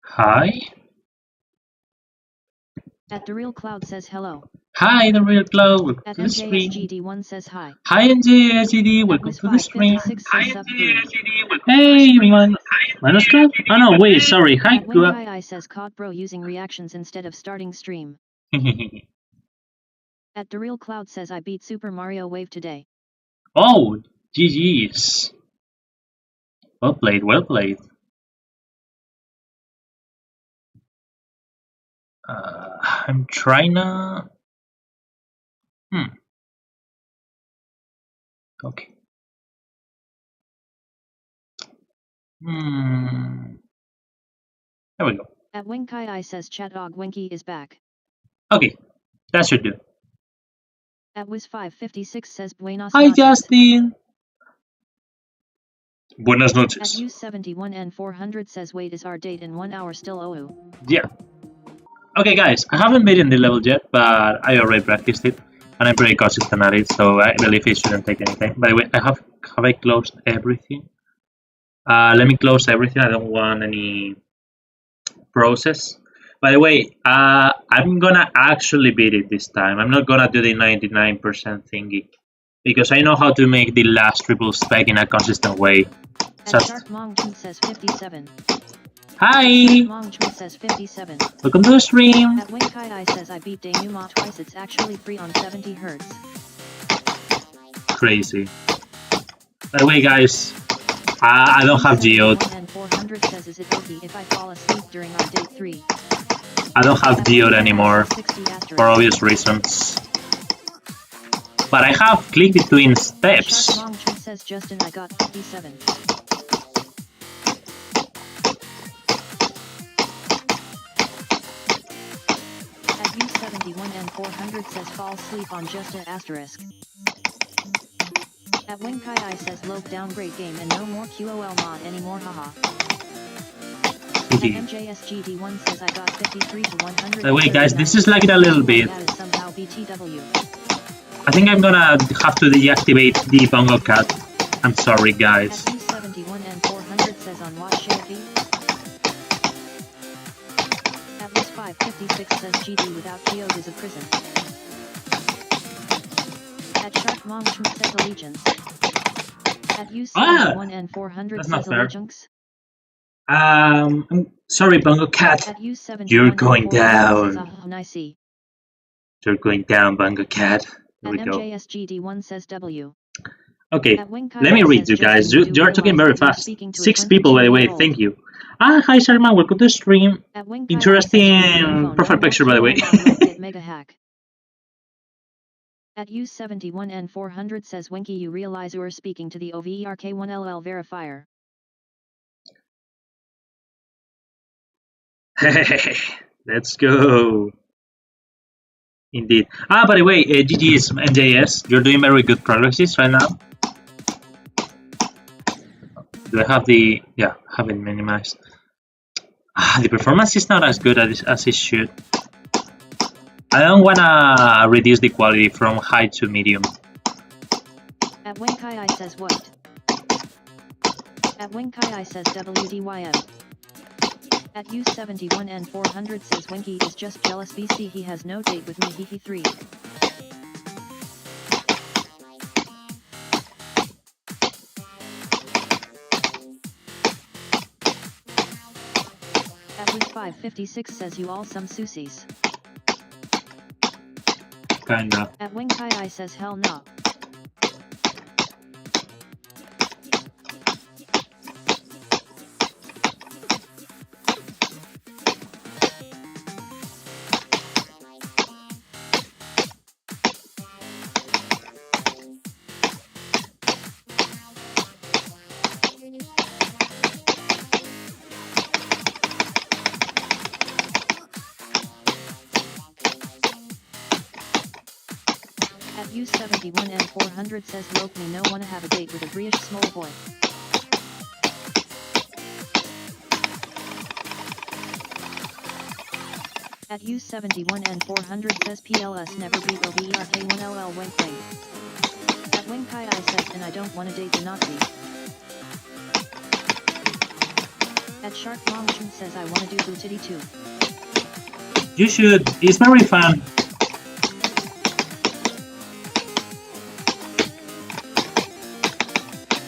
Hi. At the real cloud says hello. Hi, the real cloud. Welcome At to the stream. MJSGD1 says hi. Hi, NJSGD. At Welcome to the stream. Wiz556 says sup crew. Hey, Minus Club? Oh no, wait, sorry. Hi, At Winkai says caught bro using reactions instead of starting stream. At the real cloud says I beat Super Mario Wave today. Oh, GG's. Well played, well played. I'm trying to... Okay. There we go. At Winkai says chat dog Winky is back. Okay, that should do. At Wiz556 says buenos Hi, noches. Justin. Buenas At noches. U71N400 says wait is our date in 1 hour still OU. Yeah. Okay, guys, I haven't made in the level yet, but I already practiced it, and I'm pretty consistent at it, so I believe it shouldn't take any time. By the way, have I closed everything? Let me close everything. I don't want any process. By the way, I'm gonna actually beat it this time. I'm not gonna do the 99% thingy, because I know how to make the last triple spec in a consistent way. At Shark Mong says 57. Hi! Mong says 57. Welcome to the stream! At Winkai says I beat Denuma twice, it's actually free on 70 Hz. Crazy. By the way, guys, I don't have Geode. And 400 says is it okay if I fall asleep during our date 3? I don't have Geode anymore, for obvious reasons. But I have click between steps. Shark Mong says Justin I got 57. At U71 and 400 says fall asleep on just an asterisk. At Winkai says low downgrade game and no more QOL mod anymore haha. At MJSGD1 says I got 53 to 100. By the way, guys, this is lagging a little bit. That is somehow BTW. I think I'm gonna have to deactivate the Bongo Cat. I'm sorry, guys. At U71 and 400 says on watch Shavy. At Wiz556 says GD without Geode is a prison. At Shark Mom says allegiance. At U71 and 400 says allegiance. I'm sorry, Bongo Cat. At U71 You're going down. Says, You're going down, Bongo Cat. Here we at go. MJSGD1 says W. Okay, let me read you guys. You're talking very fast. 6 people, by the way. Thank you. Hi, Sharma. Welcome to the stream. Interesting profile picture, by the way. Mega hack. At U71 and 400 says Winky, you realize you are speaking to the OVERK1LL verifier. Let's go. Indeed. By the way, GG's NJS, you're doing very good progresses right now. Do I have the... yeah, have it minimized. The performance is not as good as it should. I don't wanna reduce the quality from high to medium. At Winkai says what? At Winkai says WDYM. At U71 and 400 says Winky is just jealous BC he has no date with me hehe 3. At Wiz556 says you all some susies. Kinda. At Winkai says hell no. At U71 and 400 says Loke me no wanna have a date with a British small boy. At U71 and 400 says PLS never beat OVERK1LL wink wink. At Winkai says and I don't wanna date the Nazi. At At Shark Monchun says I wanna do Butiti too. You should. It's very fun.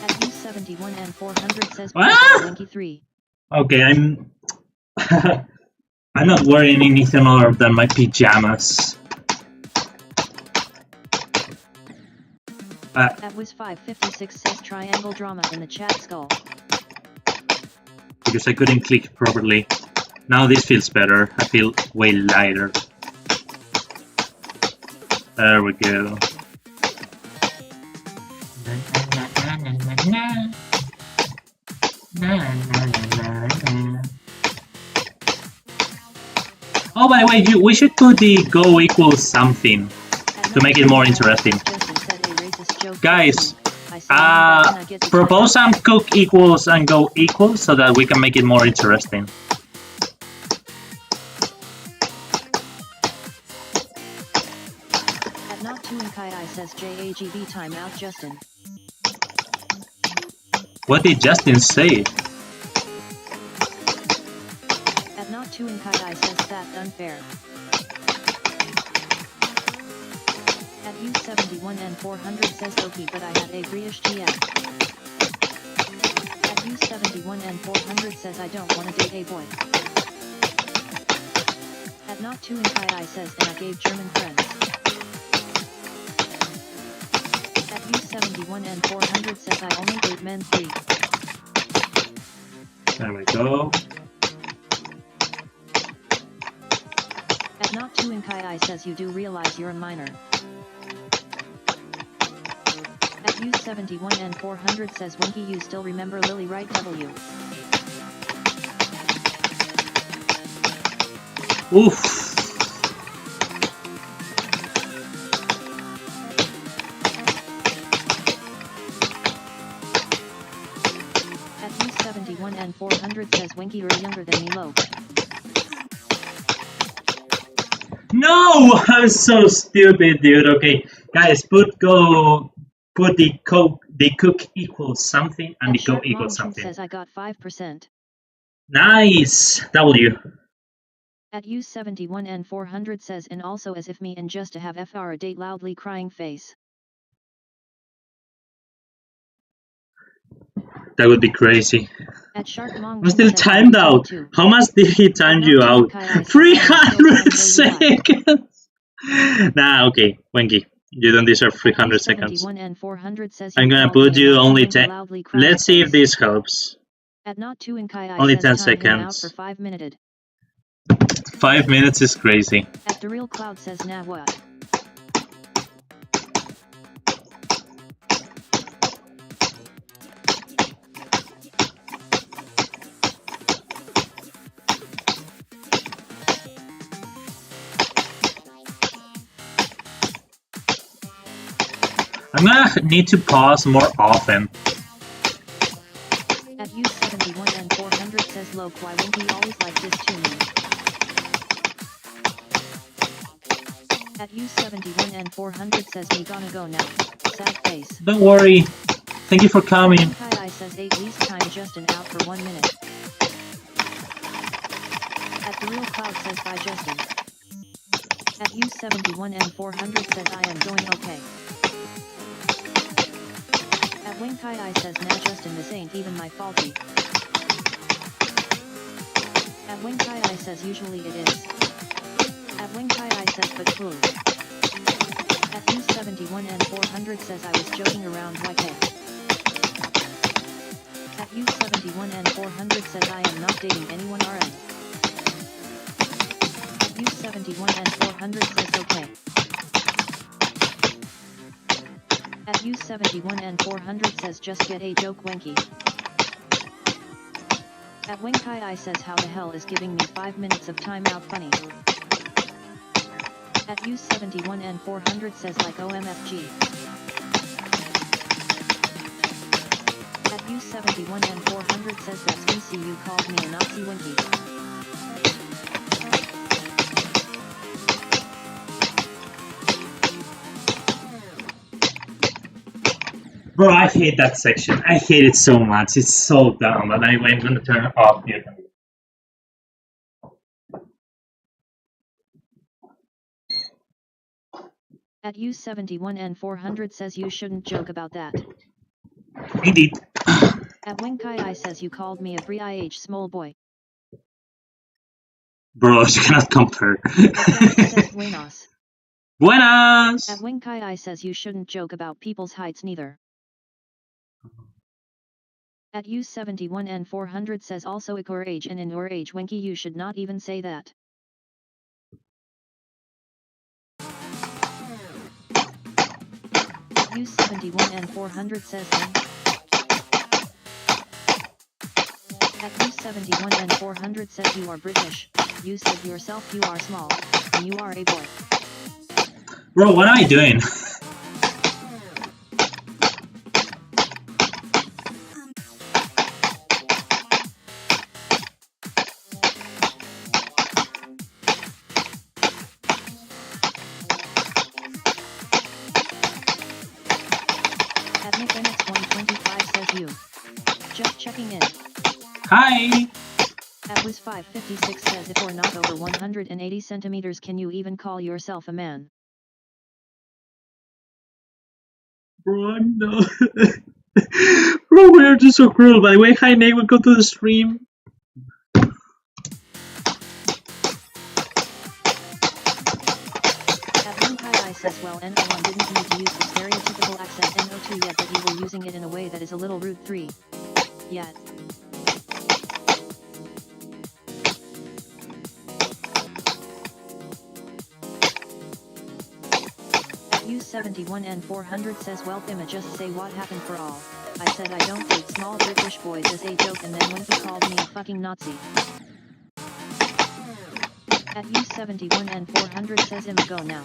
At U71 and 400 says Winky 3. Okay, I'm I'm not wearing anything other than my pajamas. At Wiz556 says triangle drama in the chat skull. Because I couldn't click properly. Now this feels better. I feel way lighter. There we go. Oh, by the way, we should put the go equals something to make it more interesting. Guys, propose some cook equals and go equals so that we can make it more interesting. At Not 2 and Kai says JAGB timeout Justin. What did Justin say? At Not 2 and Kai says that's unfair. At U71 and 400 says okay, but I had a British GF. At U71 and 400 says I don't want to date a boy. At Not 2 and Kai says and I gave German friends. At U71 and 400 says I only date men 3. There we go. At Not 2 and Kai says you do realize you're a minor. At U71 and 400 says Winky you still remember Lily right W. Oof. At U71 and 400 says Winky you're younger than me low. No! I'm so stupid, dude. Okay, guys, put the cook equals something and the go equals something. Says I got 5%. Nice! W. At U71 and 400 says and also as if me and just to have FR a date loudly crying face. That would be crazy. At Shark I'm still timed out. How much did he time you out? 300 seconds! Nah, okay, Winky. You don't deserve 300 seconds. I'm gonna put you only 10. Let's see if this helps. At Not 2 and Kai only 10 seconds. For 5 minutes. 5 minutes is crazy. At the Real Cloud says nah what? I'm gonna need to pause more often. At U71 and 400 says Loke why Winky always like this tuning. At U71 and 400 says me gonna go now. Sad face. Don't worry. Thank you for coming. Kai says 8 least time Justin out for 1 minute. At the Real Cloud says bye Justin. At U71 and 400 says I am doing okay. At Wing Kai says nah Justin this ain't even my faulty. At Wing Kai says usually it is. At Wing Kai says but cool. At U71 and 400 says I was joking around YK. At U71 and 400 says I am not dating anyone RN. At U71 and 400 says okay. At U71 and 400 says just get a joke Winky. At Wing Kai says how the hell is giving me 5 minutes of timeout funny. At U71 and 400 says like OMFG. At U71 and 400 says that's VCU called me a Nazi Winky. Bro, I hate that section. I hate it so much. It's so dumb. But anyway, I'm gonna turn it off here. At U71 and 400 says you shouldn't joke about that. Indeed. At Winkai says you called me a bri small boy. Bro, you cannot compare. Says Buenos. Buenas! At Winkai says you shouldn't joke about people's heights neither. At U71 and 400 says also at your age and in your age Winky you should not even say that. At U71 and 400 says At U71 and 400 says you are British. You said yourself you are small, and you are a boy. Bro, what am I doing? At NickNX125 says you. Just checking in. Hi! At Wiz556 says if you're not over 180 centimeters can you even call yourself a man? Bro, no. Bro, we are just so cruel. By the way, hi Nate, welcome to the stream. At Winkai says well NO1 didn't need to use the stereotypical accent NO2 yet, but you were using it in a way that is a little rude 3. Yet. U71 and 400 says well Pima just say what happened for all. I said I don't date small British boys as a joke and then Winky called me a fucking Nazi. At U71 and 400 says Im go now.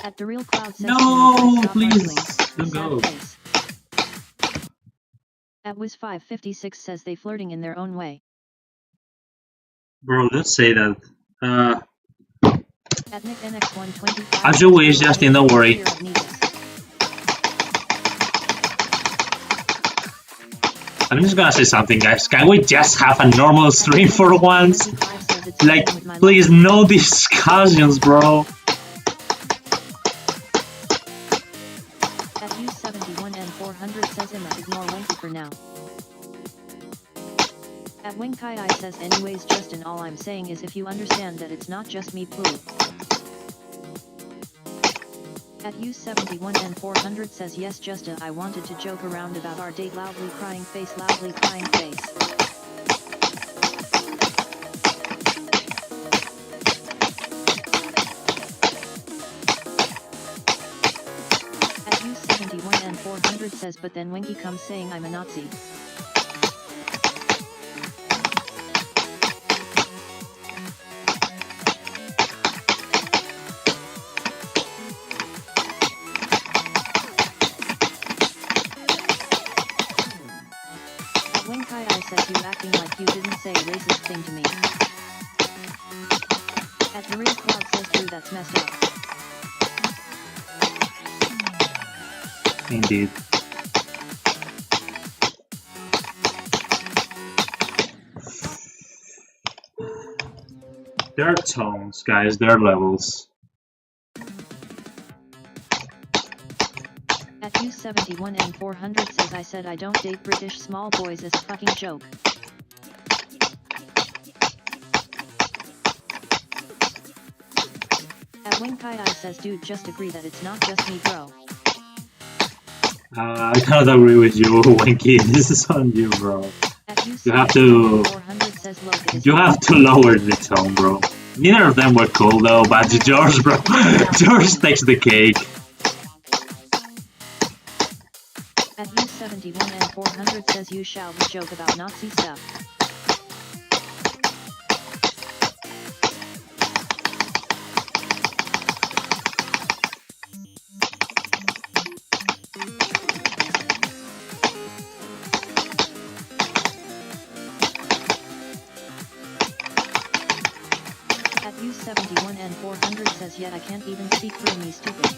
At the real cloud says no, please don't go. Face. At Wiz556 says they flirting in their own way. Bro, don't say that. At NickNX125 as you wish, Justin, don't worry. I'm just gonna say something, guys. Can we just have a normal stream for once? Like, please, no discussions, bro. At U71 and 400 says Emma ignore Winky for now. At Winkai says anyways Justin all I'm saying is if you understand that it's not just me poo. At U71 and 400 says yes Justa I wanted to joke around about our date loudly crying face. At U71 and 400 says but then Winky comes saying I'm a Nazi. Says you acting like you didn't say a racist thing to me. At the real cloud says dude that's messed up. Indeed. There are tones, guys, there are levels. At U71 and 400 says I said I don't date British small boys as a fucking joke. At Winkai says dude just agree that it's not just me bro. I cannot agree with you, Winky. This is on you, bro. You have to lower the tone, bro. Neither of them were cool though, but George, bro. George takes the cake. At U71 and 400 says you shall joke about Nazi stuff. At U71 and 400 says yet I can't even speak for me stupid.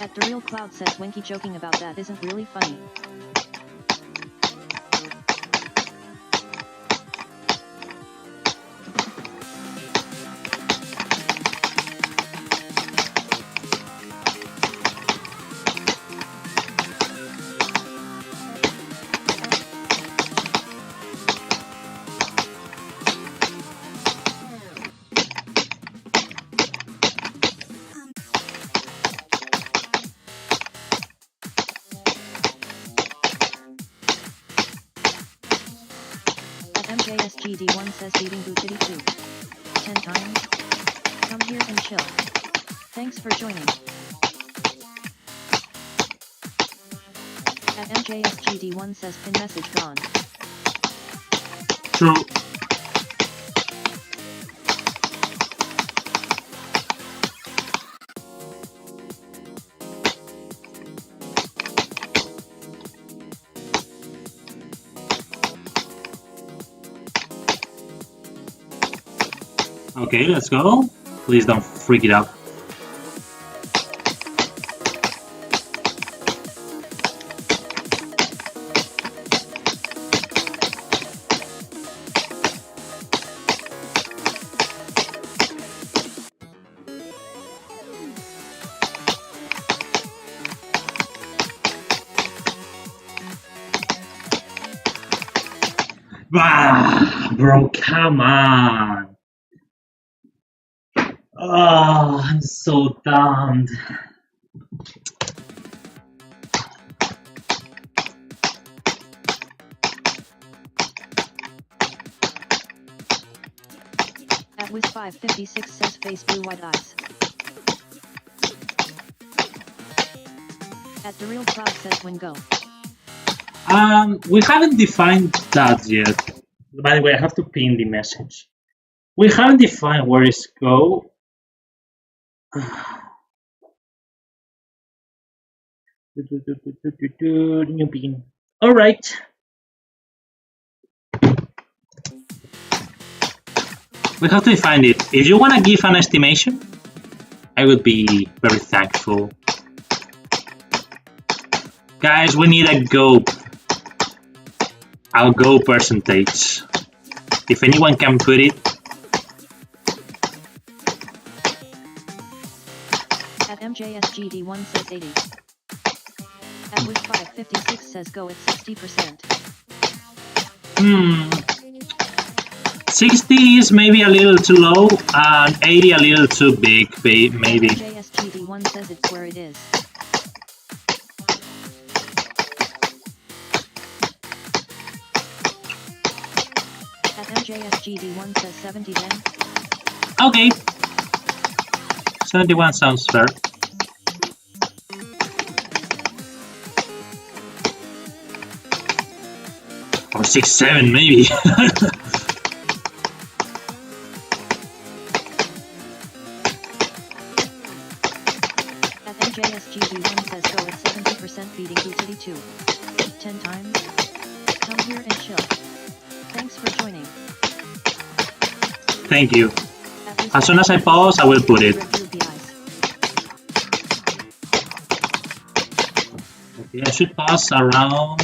At The Real Cloud says Winky joking about that isn't really funny. MJSGD1 says beating Butiti Ii 10 times? Come here and chill. Thanks for joining. At MJSGD1 says pin message gone. True. Okay, let's go. Please don't freak it out. Ah, bro, come on. Oh, I'm so dumb. At Wiz556 says face blue white eyes. At The Real Cloud says win go. We haven't defined that yet. By the way, I have to pin the message. We haven't defined where is go. New pin. All right. We have to define it. If you want to give an estimation, I would be very thankful. Guys, we need a go. I'll go percentage. If anyone can put it. At MJSGD1 says 80. At Wiz556 says go at 60%. 60 is maybe a little too low, and 80 a little too big, maybe. MJSGD1 says it's where it is. At MJSGD1 says 70 then. Okay. 71 sounds fair. Or 6-7 maybe. At MJSGD1 says go at 70% beating Butiti Ii 10 times. Come here and chill. Thanks for joining. Thank you. As soon as I pause, I will put it. Okay, I should pause around.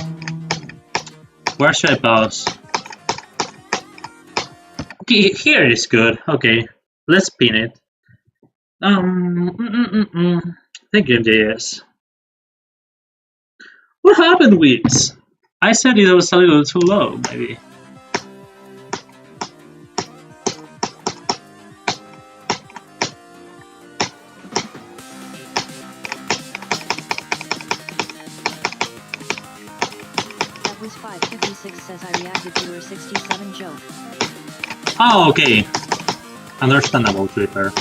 Where should I pause? Okay, here is good. Okay, let's pin it. Thank you, MJS. What happened, Wiz? I said it was a little too low, maybe. Wiz556 says I reacted to your 67 joke. Oh, okay. Understandable, Tripper.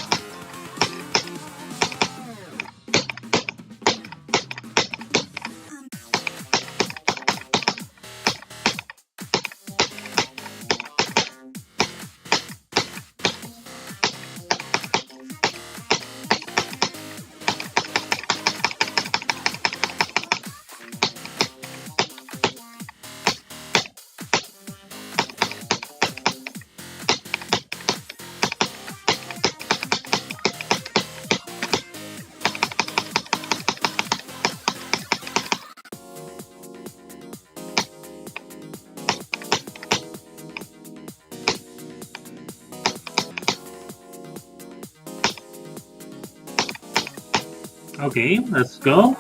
Okay, let's go.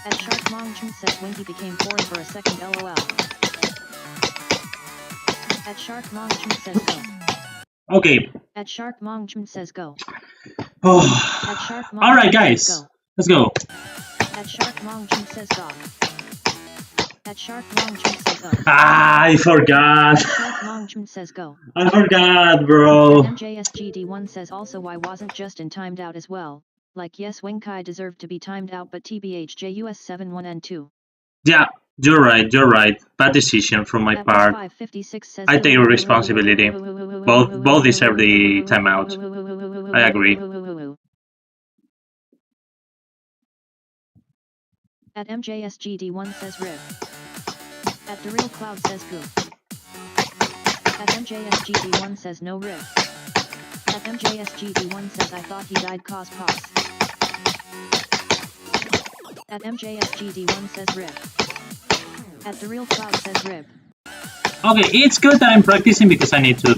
At Shark Mongchun says Winky became foreign for a second lol. At Shark Mongchun says go. Okay. At Shark Mongchun says go. Oh. At Shark Mongchun Alright guys, says go. let's go. At Shark Mongchun says go. At Shark Mongchun says go. Ah, I forgot. At Shark Mongchun says go. I forgot, bro. And MJSGD1 says also why wasn't Justin timed out as well? Like yes Wenkai deserved to be timed out but TBH JUS 7-1 and 2. Yeah, you're right. Bad decision from my At part. 556 says I take responsibility. Both deserve the timeout. I agree. At MJSGD1 says rib. At The Real Cloud says goo. At MJSGD1 says no rib. At MJSGD1 says I thought he died cause pause. At MJSGD1 says rib. At The Real Cloud says rib. Okay, it's good that I'm practicing because I need to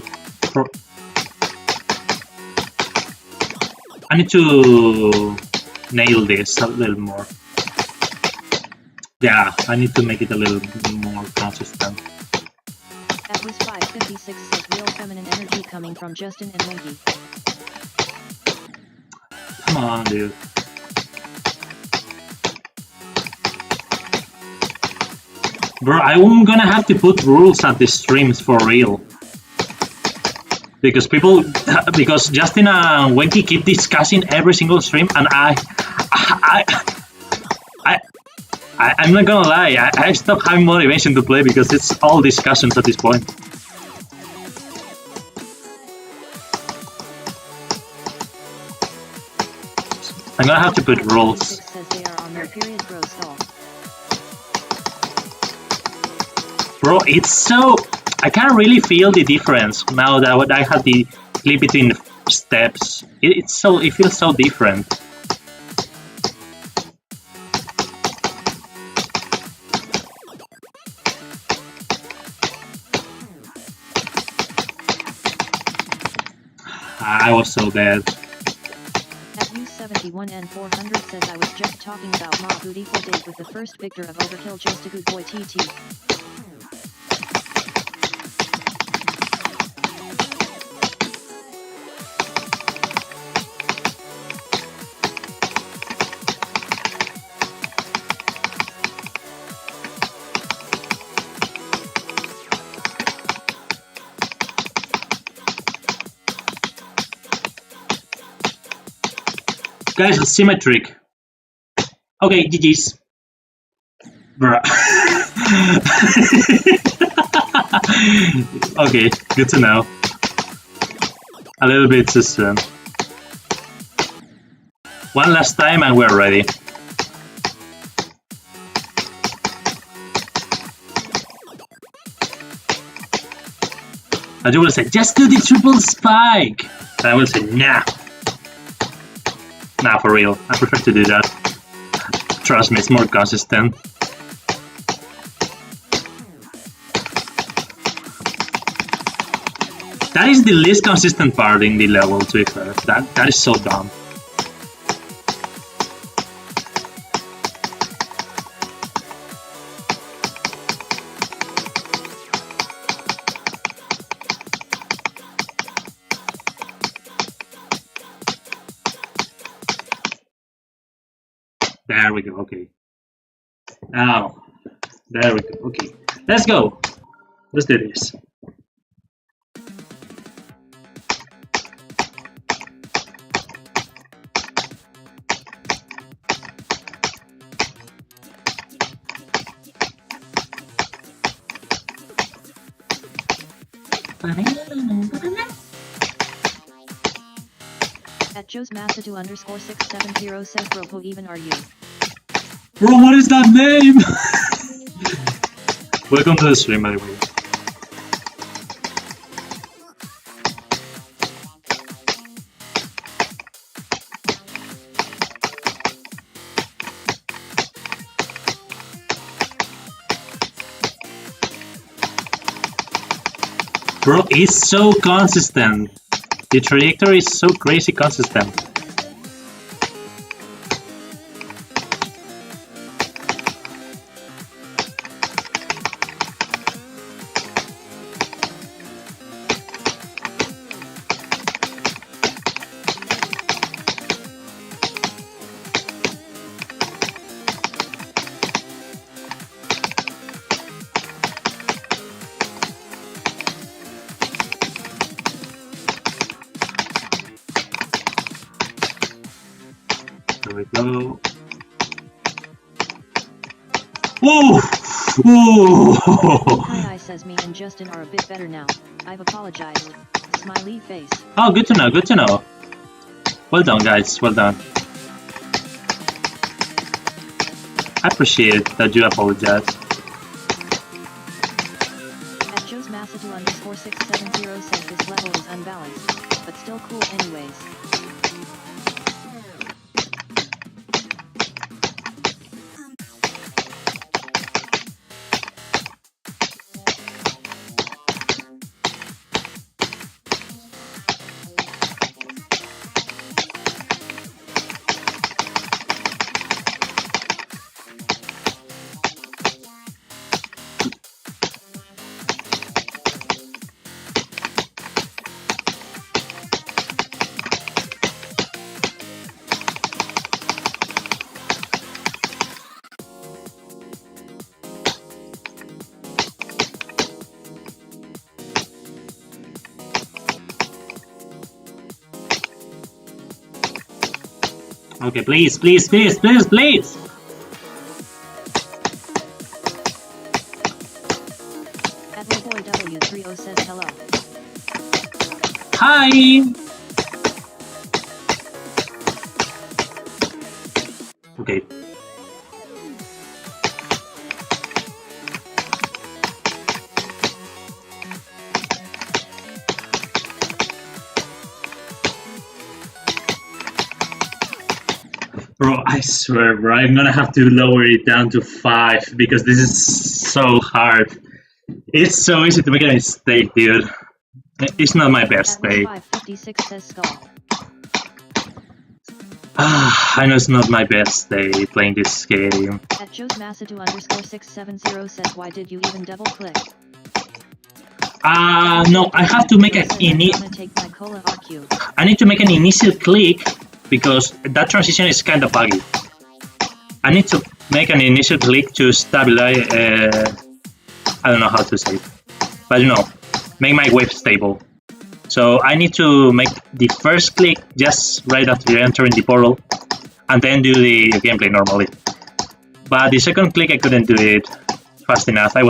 nail this a little more. Yeah, I need to make it a little more consistent. At Wiz556 says real feminine energy coming from Justin and Winky. Come on, dude. Bro, I'm gonna have to put rules at the streams for real. Because Justin and Wenky keep discussing every single stream, and I'm not gonna lie, I stopped having motivation to play because it's all discussions at this point. I'm gonna have to put rules. Says they are on their period bro stall. Bro, it's so... I can't really feel the difference now that I have the clip between steps. It feels so different. I was so dead. At U71 and 400 says I was just talking about Ma beautiful date with the first victor of Overkill, just a good boy TT. Guys, let's see my trick. Okay, GG's. Bruh. Okay, good to know. A little bit too soon. One last time and we're ready. And you will say, just do the triple spike! And I will say, nah. Nah, for real, I prefer to do that. Trust me, it's more consistent. That is the least consistent part in the level, to be fair. That is so dumb. There we go, okay. Now, there we go, okay. Let's go. Let's do this. At Joe's Massadu underscore 670 says, bro, who even are you? Bro, what is that name? Welcome to the stream, by the way. Bro, it's so consistent. The trajectory is so crazy consistent. There we go. Whoa! Whoa! Hi, says me and Justin are a bit better now. I've apologized. Smiley face. Oh, good to know, good to know. Well done, guys, well done. I appreciate that you apologize. At Joe's Massadu underscore 670 says this level is unbalanced, but still cool anyways. Okay, please, please, please, please, please! At Boy W30 says hello. Hi! Okay. Bro, I swear, bro, I'm gonna have to lower it down to 5 because this is so hard. It's so easy to make a mistake, dude. It's not my best day. 556 says skull. I know it's not my best day playing this game. At Joe's Massadu underscore 670 says, why did you even double click? No, I have to make an I need to make an initial click because that transition is kind of buggy. I need to make an initial click to stabilize, I don't know how to say it, but you know, make my wave stable. So I need to make the first click just right after entering the portal and then do the gameplay normally. But the second click I couldn't do it fast enough. I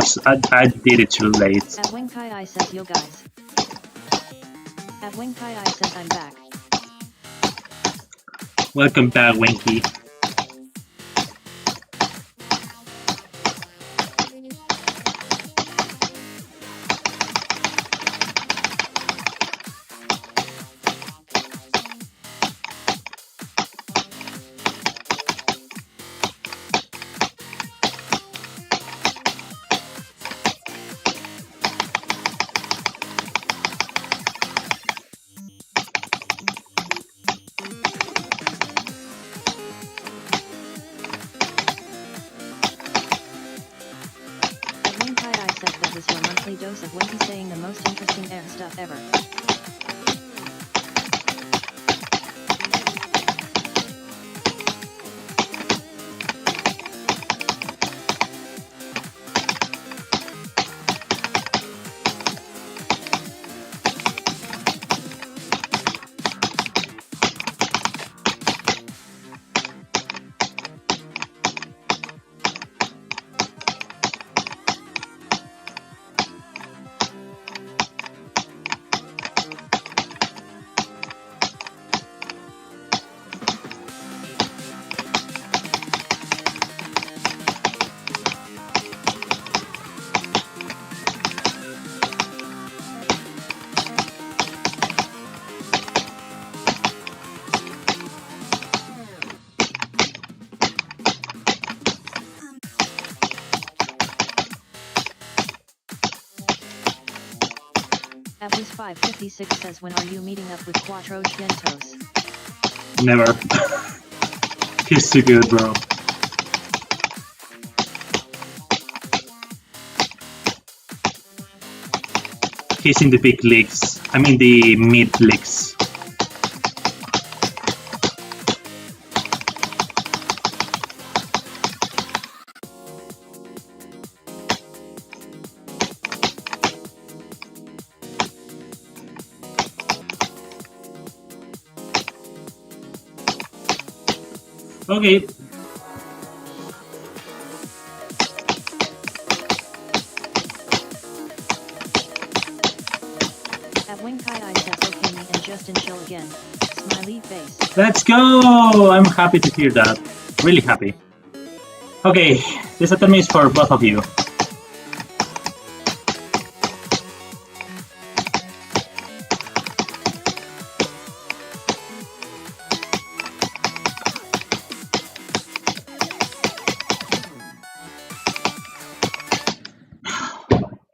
did it too late. At Wing Kai I says, yo guys. At Wing Kai I says, I'm back. Welcome back, Winky. That was your monthly dose of Winky saying the most interesting air stuff ever. At least 556 says, when are you meeting up with Cuatro Vientos? Never. He's too good, bro. He's in the big leagues. I mean the mid leagues. Okay. At Wing Kai I says, okay, me and Justin chill again. Smiley face. Let's go! I'm happy to hear that. Really happy. Okay, this attempt is for both of you.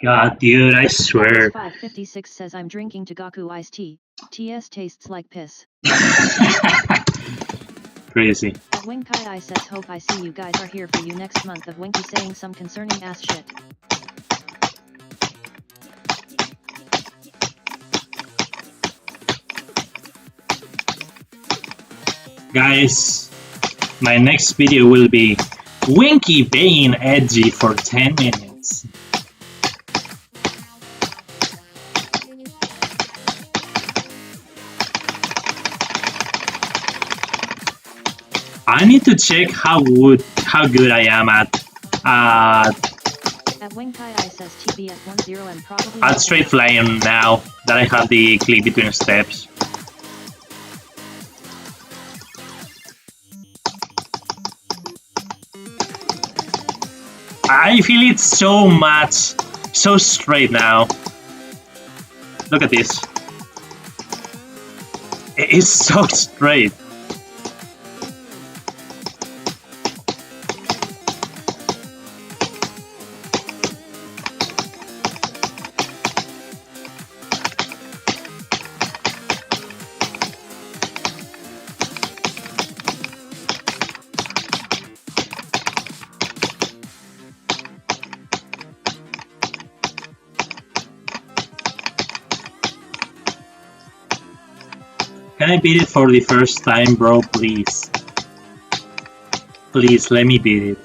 God, dude, I swear. 556 says, I'm drinking Tagaku iced tea. TS tastes like piss. Crazy. At Wing Kai I says, hope I see you guys are here for you next month of Winky saying some concerning ass shit. Guys, my next video will be Winky being edgy for 10 minutes. I need to check how good I am at Wing Kai I says TB at 10 and probably at straight flying now that I have the click between steps. I feel it so much, so straight now. Look at this. It is so straight. Can I beat it for the first time, bro? Please. Please, let me beat it.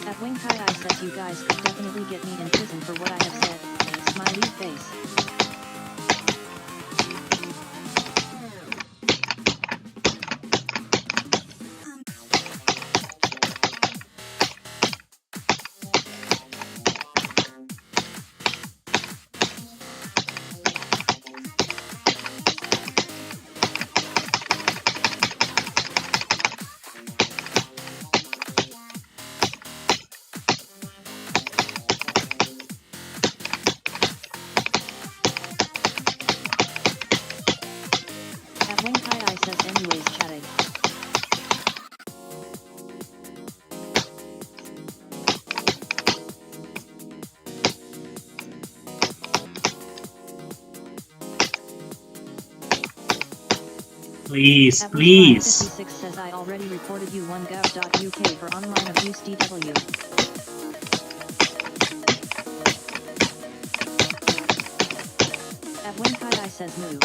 At Wing Kai I says, you guys could definitely get me in prison for what I have said. Smiley face. Wing Kai I says, anyways, chatting. Please, please. 56 says, I already reported you OneGov.uk for online abuse DW. At Wing Kai I says, move.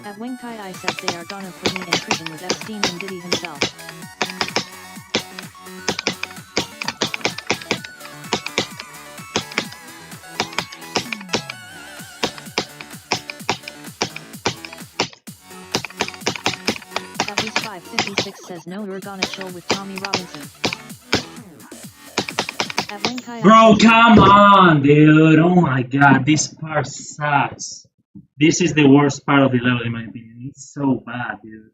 At Wing Kai I says, they are gonna put me in prison with Epstein and Diddy himself. At least 556 says, no, we're gonna chill with Tommy Robinson. At Wing Kai Bro, come on, dude. Oh my god, this part sucks. This is the worst part of the level in my opinion. It's so bad, dude.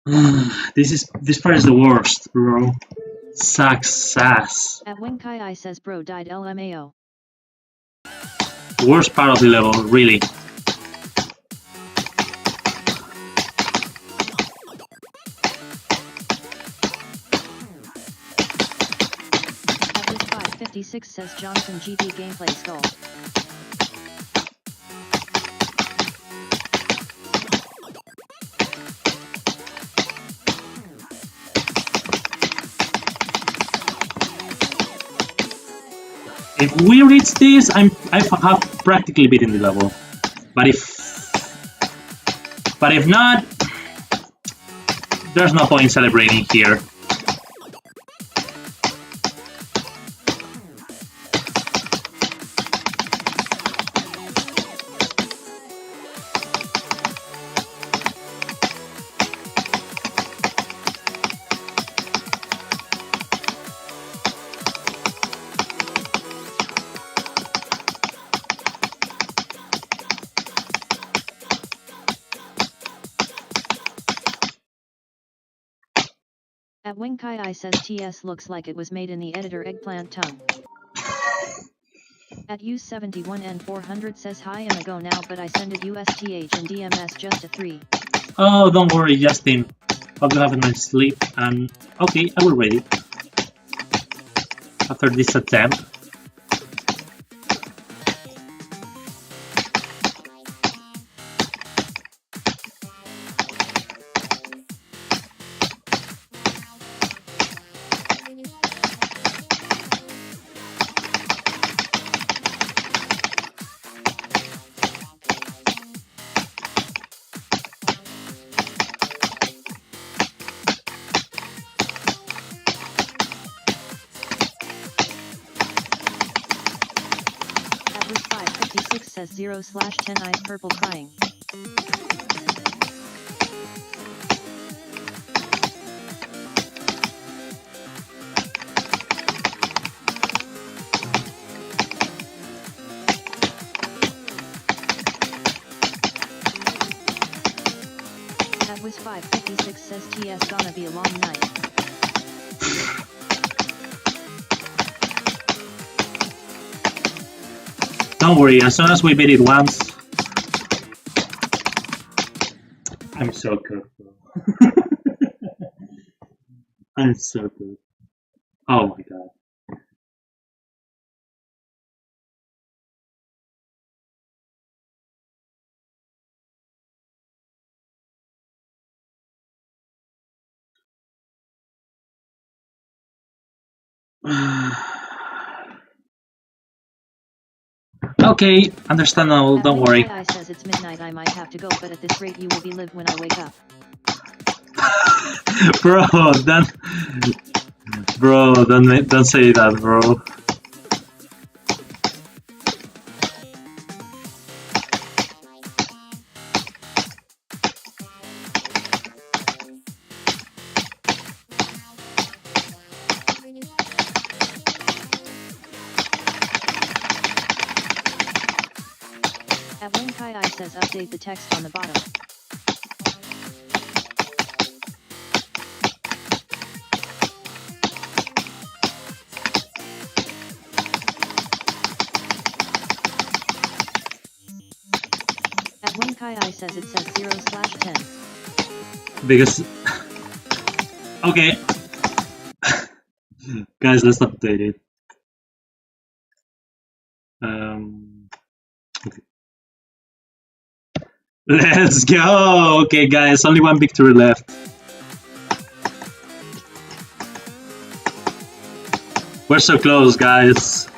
This part is the worst, bro. Success. At when Kai I says bro died LMAO. Worst part of the level, really. At with 556 says Johnson GT gameplay skull. If we reach this, I have practically beaten the level. But if not, there's no point celebrating here. At when Kai I says TS looks like it was made in the editor eggplant tongue. At U71 and 400 says hi I'm a go now but I send it USTH and DMS just a 3. Oh, don't worry, Justin. Hope you have a nice sleep. And okay, I will read it. After this attempt. At with 556 says 0/10 eyes purple crying. At with 556 says TS gonna be a long night. Don't worry, as soon as we beat it once. I'm so good, bro. I'm so good. Oh my god. Okay, understandable, don't worry. At when Kai I says it's midnight I might have to go but at this rate you will be live when I wake up. Don't say that, bro. At when Kai I says update the text on the bottom. At when Kai I says it says 0/10. Because okay. Guys, let's update it. Okay. Let's go! Okay guys, only one victory left. We're so close, guys.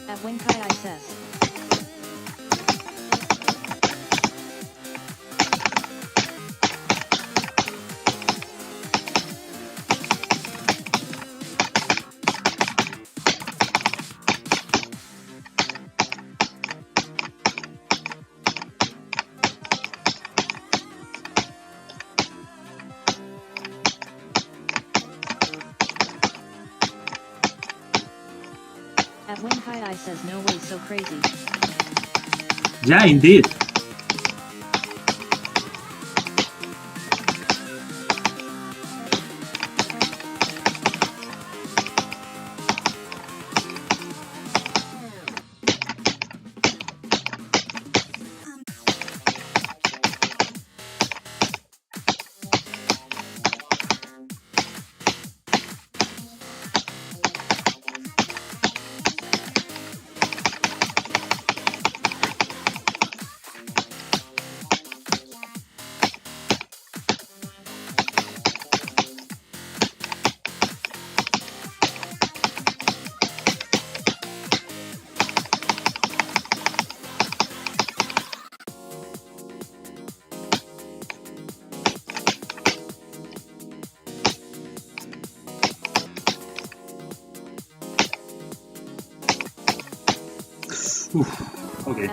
At when Kai I says. At when Kai I says no way so crazy. Yeah, indeed.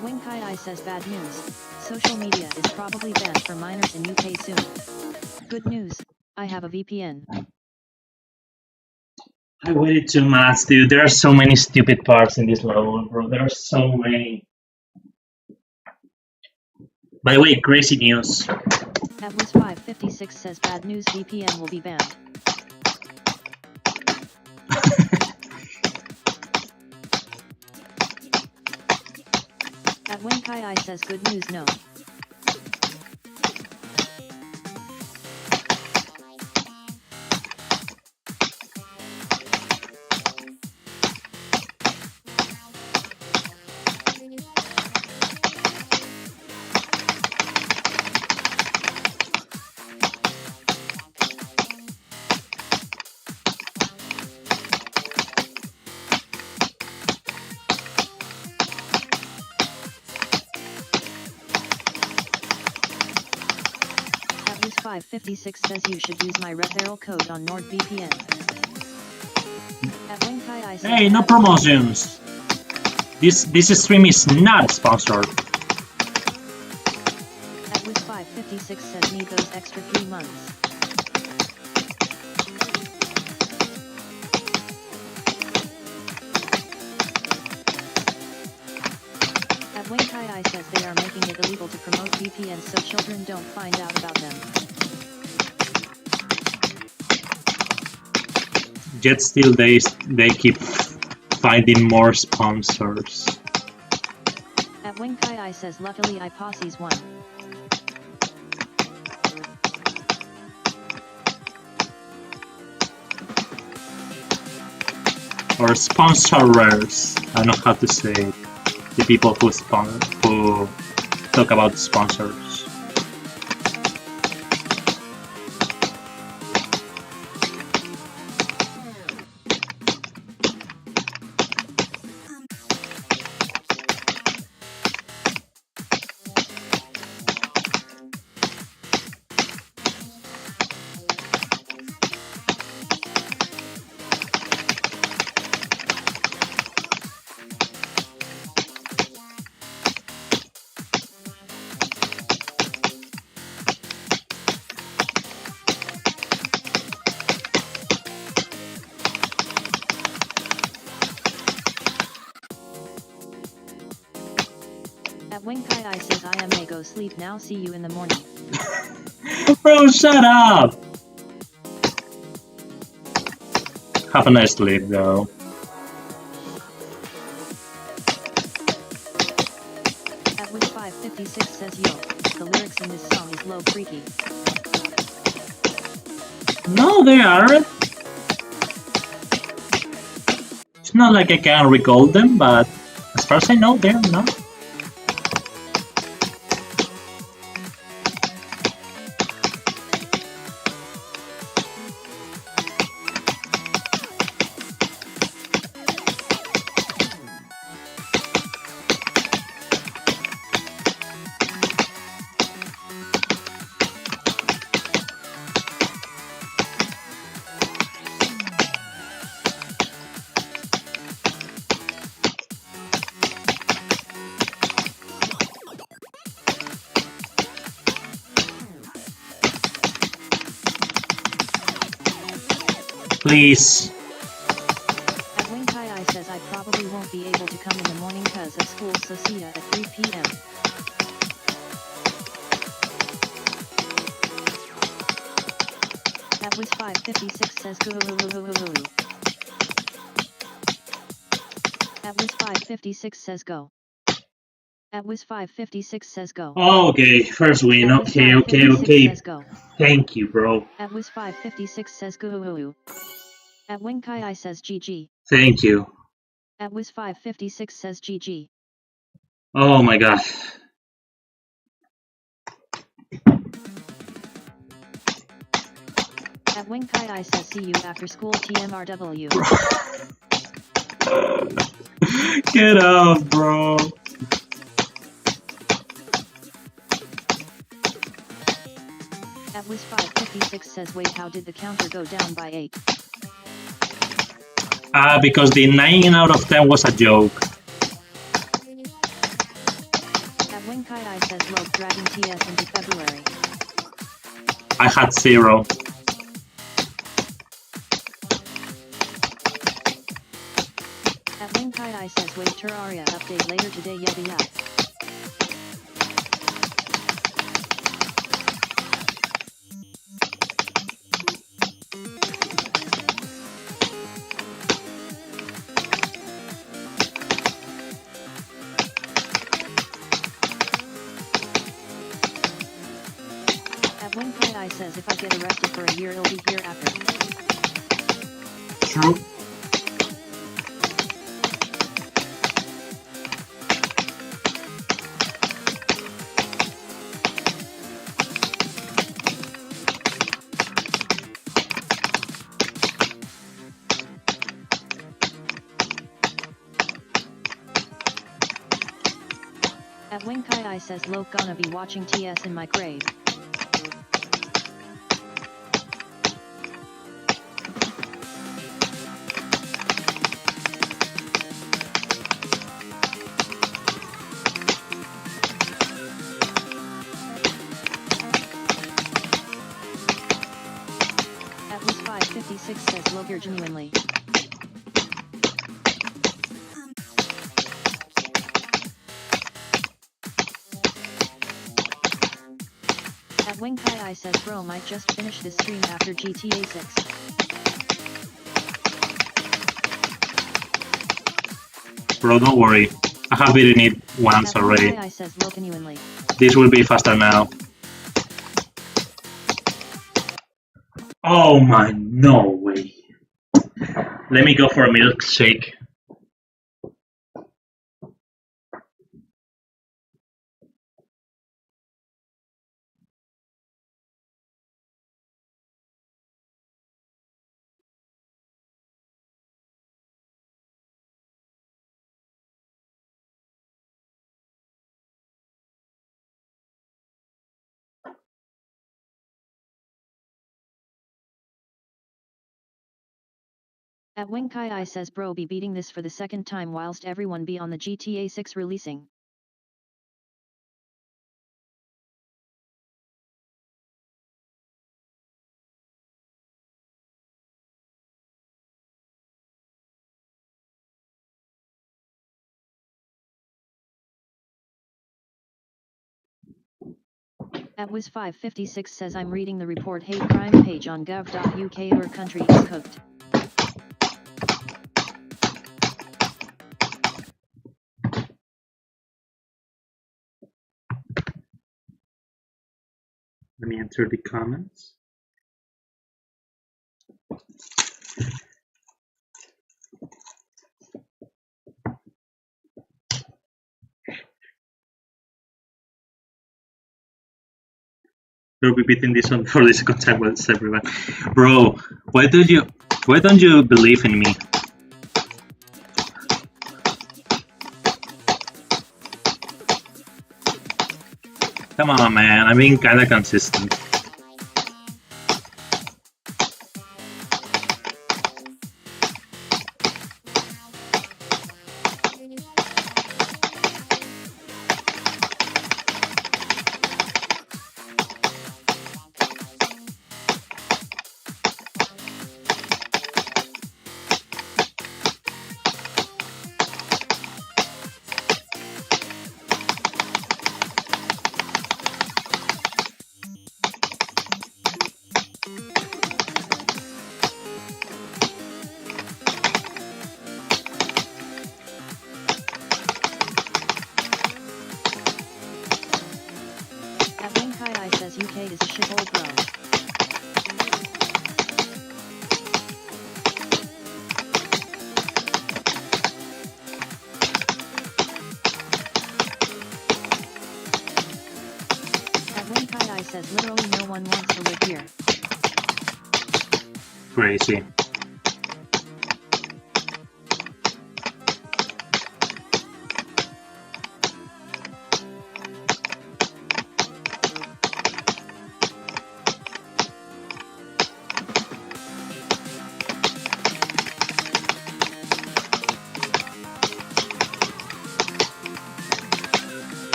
At Winkai says bad news. Social media is probably banned for minors in UK soon. Good news, I have a VPN. I waited too much, dude. There are so many stupid parts in this level, bro. There are so many. By the way, crazy news. At Wiz556 says bad news, VPN will be banned. At Winkai says good news, no. At Wiz556 says you should use my referral code on NordVPN. At Winkai says Hey, no promotions. This stream is not sponsored. At Wiz556 says need those extra 3 months. At Winkai says they are making it illegal to promote VPNs so children don't find out about them. Yet still they keep finding more sponsors. At Winkai says luckily I posse's one. Or sponsorers. I don't know how to say it. The people who talk about sponsors. At Winkai says I am a go sleep now, see you in the morning. Bro, shut up! Have a nice sleep, though. At Wiz556 says yo, the lyrics in this song is low freaky. No, they aren't. It's not like I can recall them, but as far as I know, they're not. Please. At Winkai says I probably won't be able to come in the morning cause of school, so see ya at 3 PM. At Wiz556 says go. At Wiz556 says go. At Wiz556 says go. Okay, first win. At Okay. Wiz556 says go. Thank you, bro. At Wiz556 says go. At Winkai says GG. Thank you. At Wiz556 says GG. Oh my god. At Winkai says see you after school TMRW. Get out, bro. At Wiz556 says wait, how did the counter go down by 8? Because the 9 out of 10 was a joke. At Wing Kai I says Lope dragging TS into February. I had 0. At Wing Kai I says wait Terraria update later today yada yada. At Wing Kai I says if I get arrested for a year it'll be here after. True. At Wing Kai I says Lope gonna be watching TS in my grave. At least 556 says Lope you're genuinely. At Wing Kai I says bro might just finish this stream after GTA 6. Bro, don't worry. I have beaten it once At Wing already. Kai I says Lope genuinely. This will be faster now. Oh my, no way. Let me go for a milkshake. At Wing Kai I says bro be beating this for the second time whilst everyone be on the GTA 6 releasing. At Wiz556 says I'm reading the report hate crime page on gov.uk your country is cooked. Let me enter the comments. We'll be beating this one for the second time with everyone. Bro, why don't you believe in me? Come on, man, I'm being kinda consistent. At Wing Kai I says UK is a shithole bro. At Wing Kai I says literally no one wants to live here. Crazy.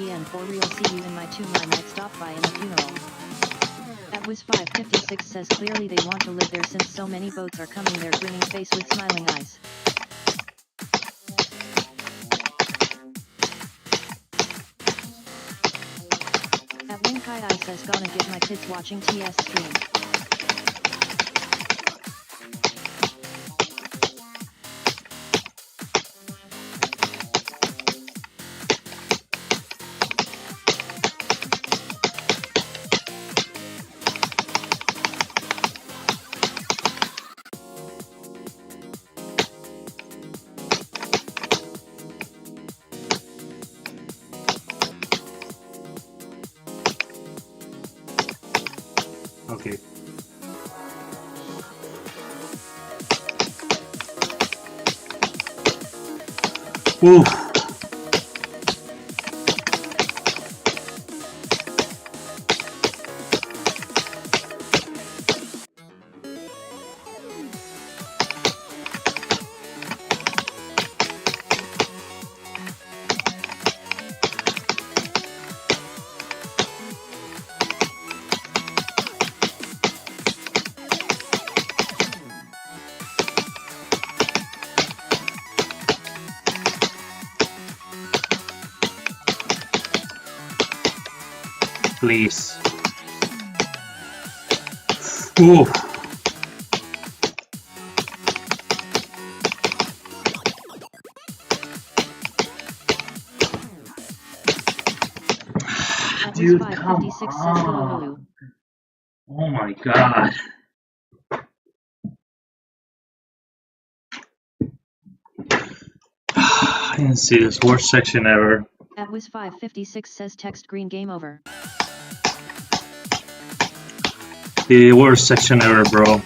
GN for real, see you in my tomb, I might stop by in the funeral. At Wiz556 says clearly they want to live there since so many boats are coming there, grinning face with smiling eyes. At Winkai says gonna get my kids watching TS stream. Okay. Ooh. Please. Ooh. Dude, come on. Oh my god. I didn't see this worst section ever. At Wiz556 says text green, game over. The worst section ever, bro.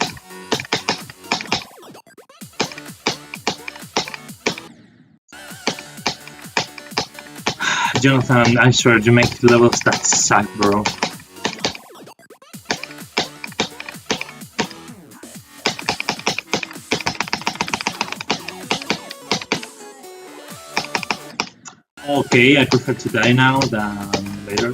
Jonathan, I swear you make levels that suck, bro. Okay, I prefer to die now than later.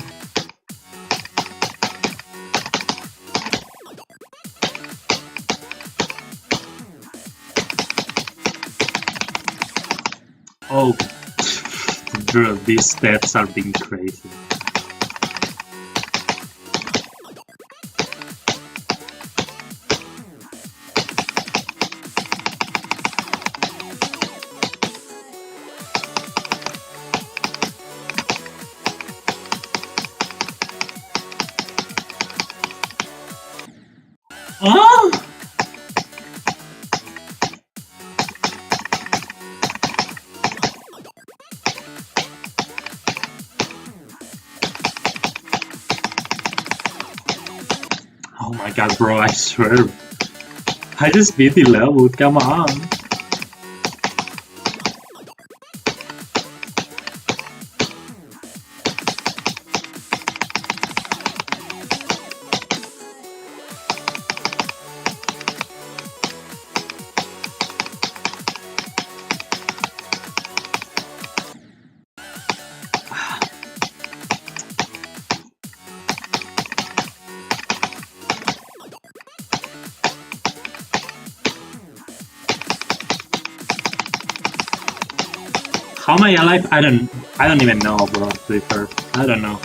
Oh, bro, these stats are being crazy. Oh! Oh my god, bro, I swear. I just beat the level, come on. How am I alive? I don't even know, bro, to be fair. I don't know.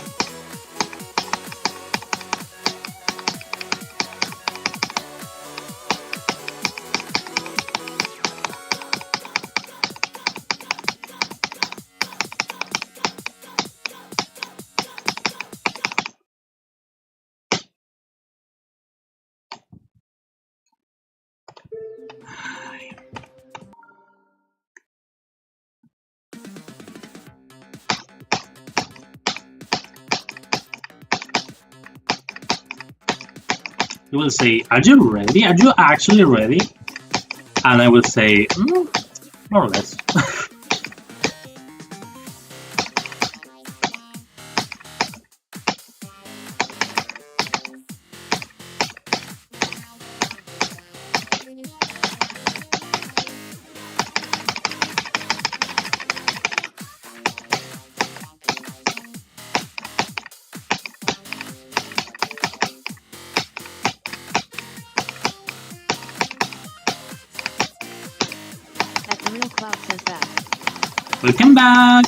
You will say, are you ready? Are you actually ready? And I will say, more or less. Welcome back!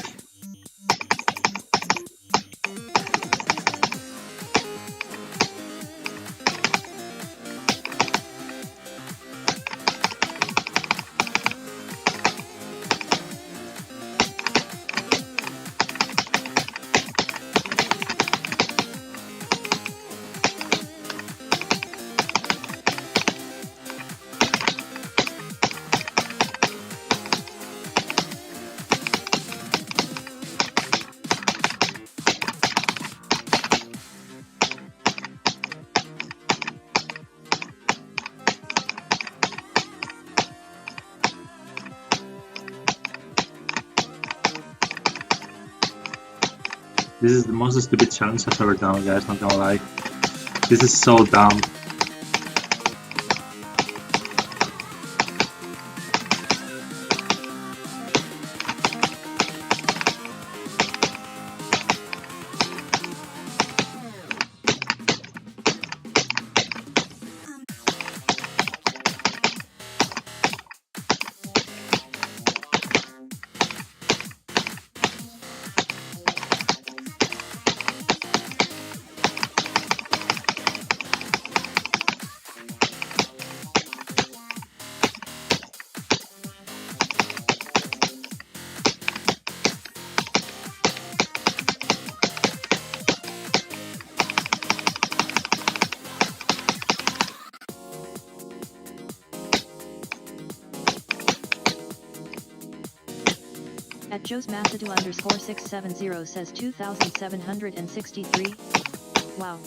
This is the most stupid challenge I've ever done, guys, not gonna lie. This is so dumb. At Joe's Masadu _670 says 2,763. Wow.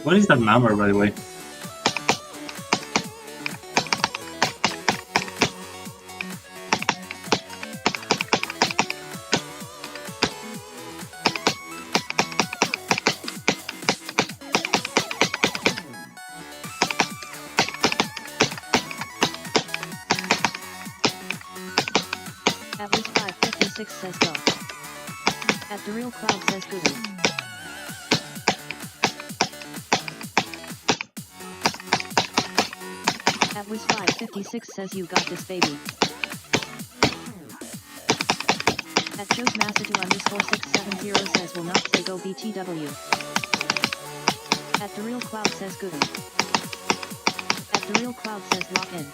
What is that number, by the way? At least 556 says go. At the real cloud says Google. At least 556 says you got this baby. At Joe's Masadu _670 says will not say go BTW. At the real cloud says Google. At the real cloud says lock in.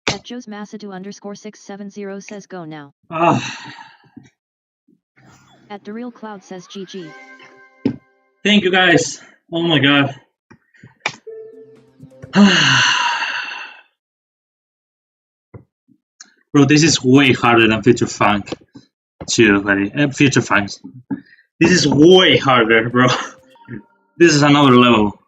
At Joe's Masadu _670 says go now. At the real cloud says GG. Thank you, guys. Oh my god. Bro, this is way harder than Future Funk 2, buddy. Future Funks. This is way harder, bro. This is another level.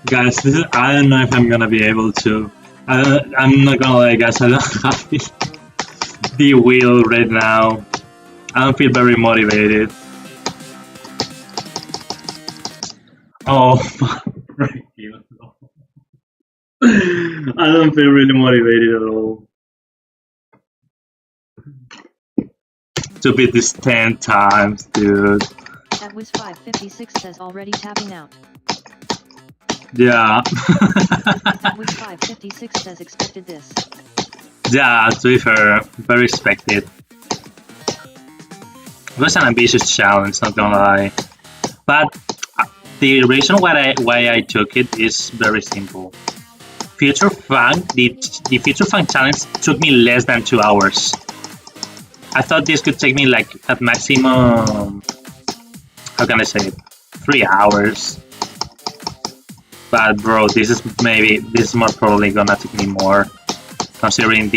Guys, I don't know if I'm gonna be able to. I'm not gonna lie, guys. I don't have the will right now. I don't feel very motivated. Oh, right here. I don't feel really motivated at all to beat this 10 times, dude. At Wiz556 says already tapping out. Yeah. At Wiz556 says expected this. Yeah, to be fair, very expected. It was an ambitious challenge, not gonna lie. But the reason why I took it is very simple. Future Funk, the Future Funk challenge took me less than 2 hours. I thought this could take me like at maximum, how can I say it, 3 hours. But bro, this is more probably gonna take me more, considering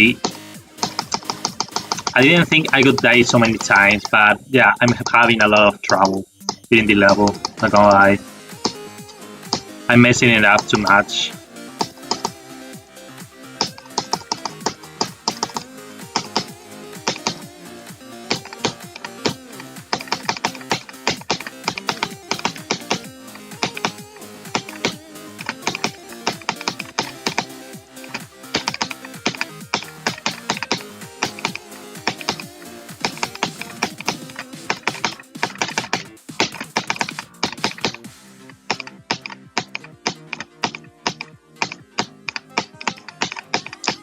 I didn't think I could die so many times, but yeah, I'm having a lot of trouble beating the level, not gonna lie. I'm messing it up too much.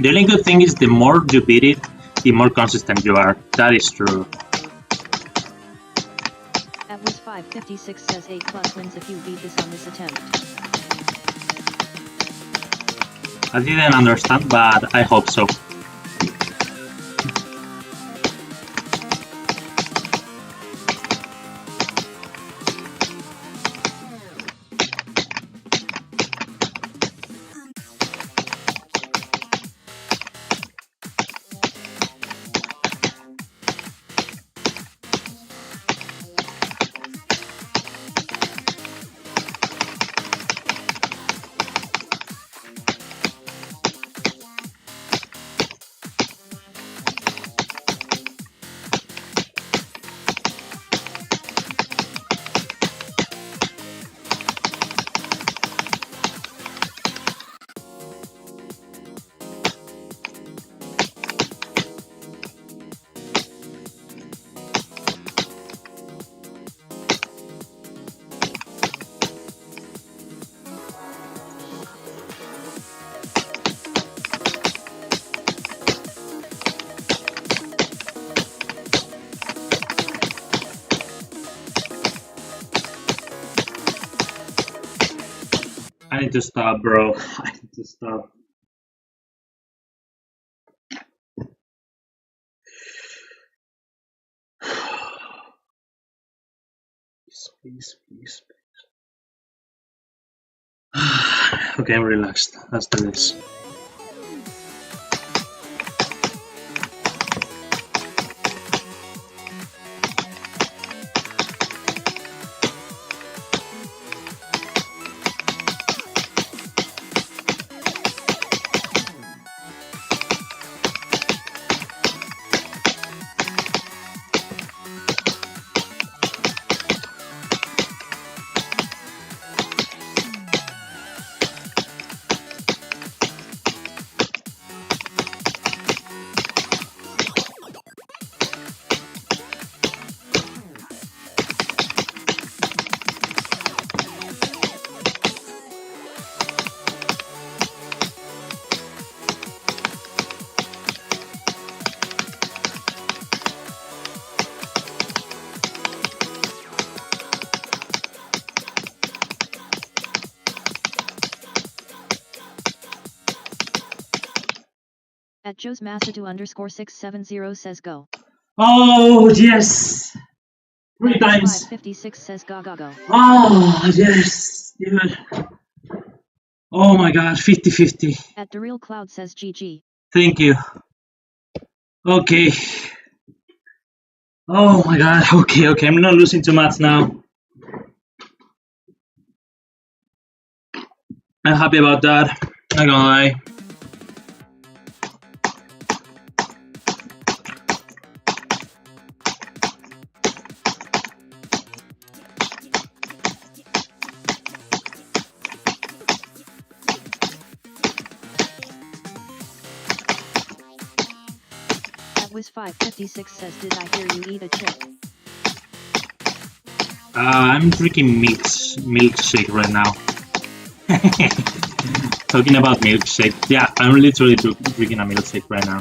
The only good thing is the more you beat it, the more consistent you are. That is true. At Wiz556 says 8+ wins if you beat this on this attempt. I didn't understand, but I hope so. I need to stop, bro. I need to stop. Please, please, please. Okay, I'm relaxed. Let's do this. At Joe's Masadu _670 says go. Oh, yes! 3 At times! 556 says go go go. Oh, yes! Dude. Oh my god, 50-50. At The Real Cloud says GG. Thank you. Okay. Oh my god, okay, I'm not losing too much now. I'm happy about that. Not gonna lie. Wiz556 says, did I hear you eat a chip? I'm drinking milkshake right now. Talking about milkshake. Yeah, I'm literally drinking a milkshake right now.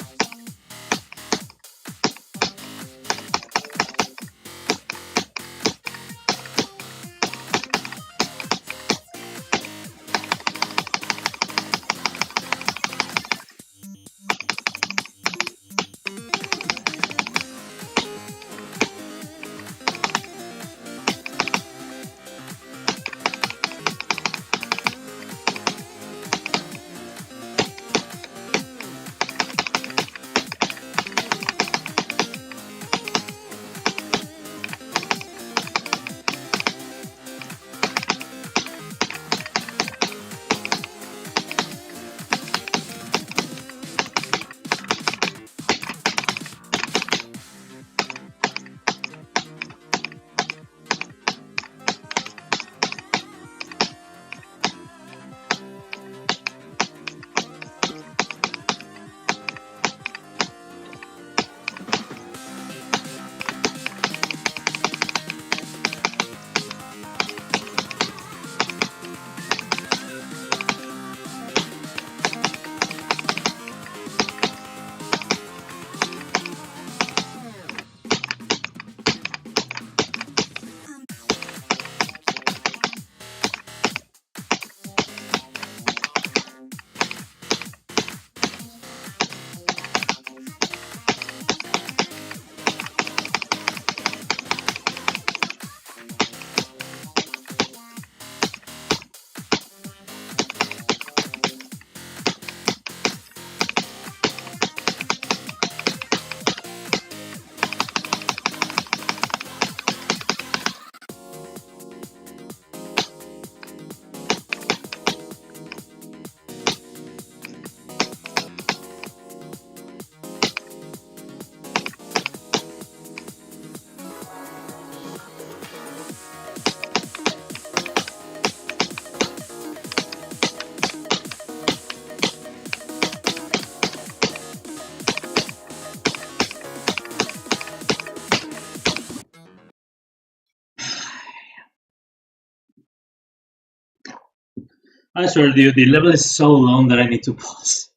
I swear, dude, the level is so long that I need to pause.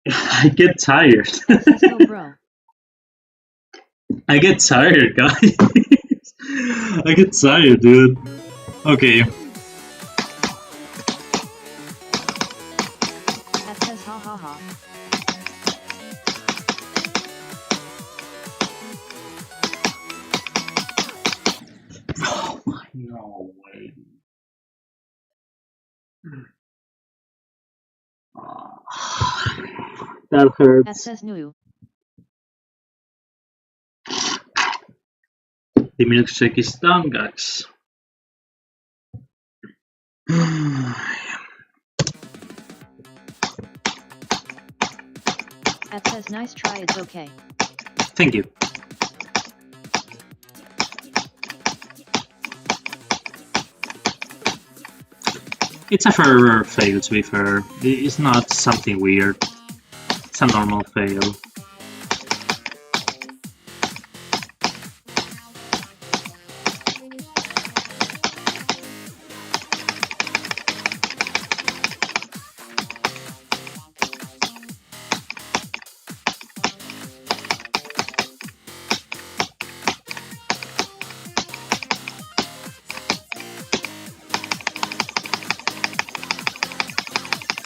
I get tired. So, bro. I get tired, guys. I get tired, dude. Okay. That says ha ha ha. Oh my, no way. That hurts. That says new. The milkshake is done, guys. That says nice try, it's okay. Thank you. It's a fair fail, to be fair. It's not something weird. It's a normal fail.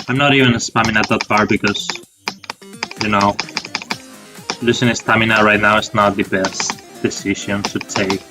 I'm not even spamming at that bar because, you know, losing stamina right now is not the best decision to take.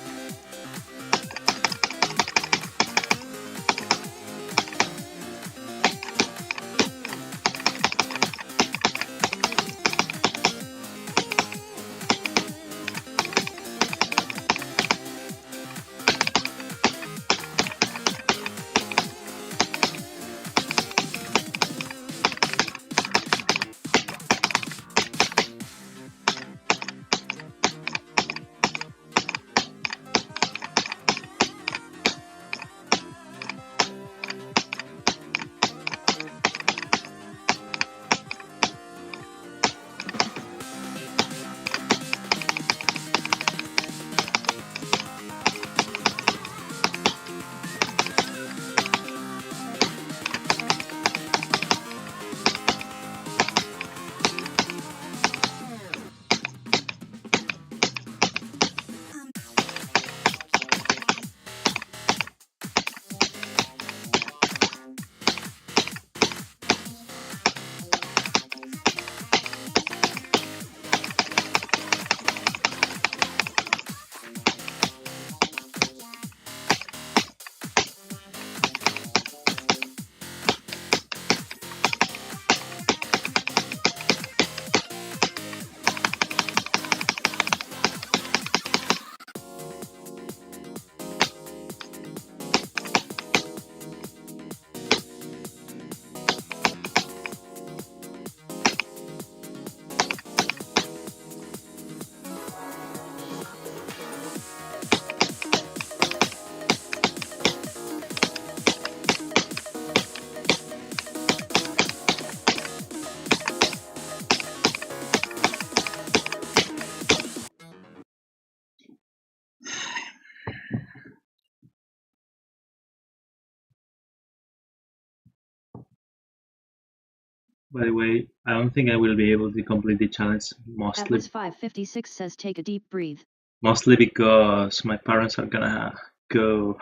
By the way, I don't think I will be able to complete the challenge, Atlas 556 says take a deep breathe. mostly because my parents are gonna go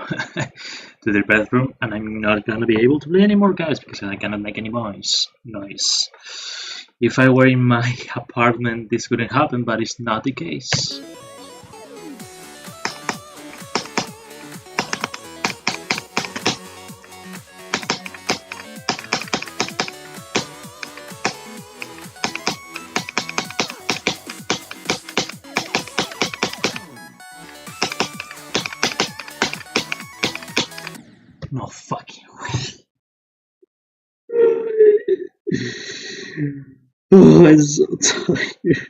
to their bedroom and I'm not gonna be able to play anymore, guys, because I cannot make any noise. If I were in my apartment, this wouldn't happen, but it's not the case. No fucking way. Oh, I'm so tired.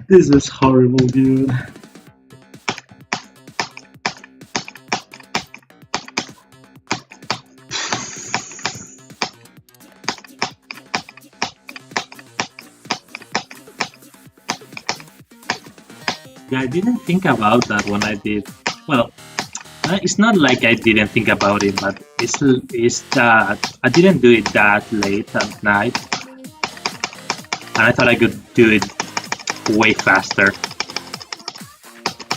This is horrible, dude. Yeah, I didn't think about that when I did. Well, it's not like I didn't think about it, but it's that I didn't do it that late at night, and I thought I could do it way faster,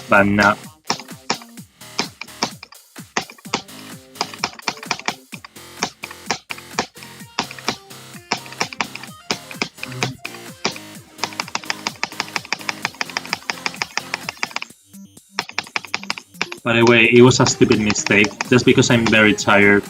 but no. By the way, it was a stupid mistake, just because I'm very tired.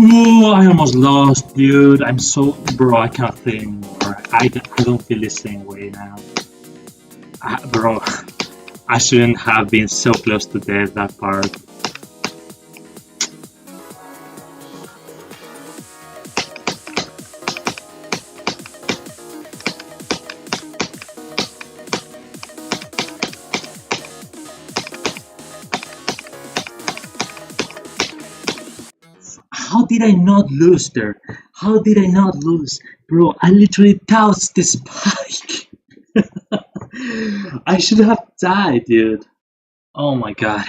Oh, I almost lost, dude. I'm so... Bro, I can't play anymore. I don't feel the same way now. Bro, I shouldn't have been so close to death that part. How did I not lose there? How did I not lose? Bro, I literally touched the spike. I should have died, dude. Oh my god.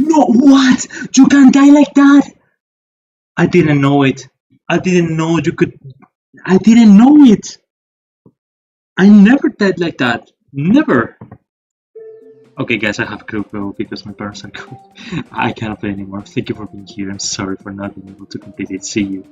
No, what? You can die like that? I didn't know it. I didn't know you could. I didn't know it. I never died like that. Never. Okay, guys, I have to go because my parents are coming. I cannot play anymore. Thank you for being here. I'm sorry for not being able to complete it. See you.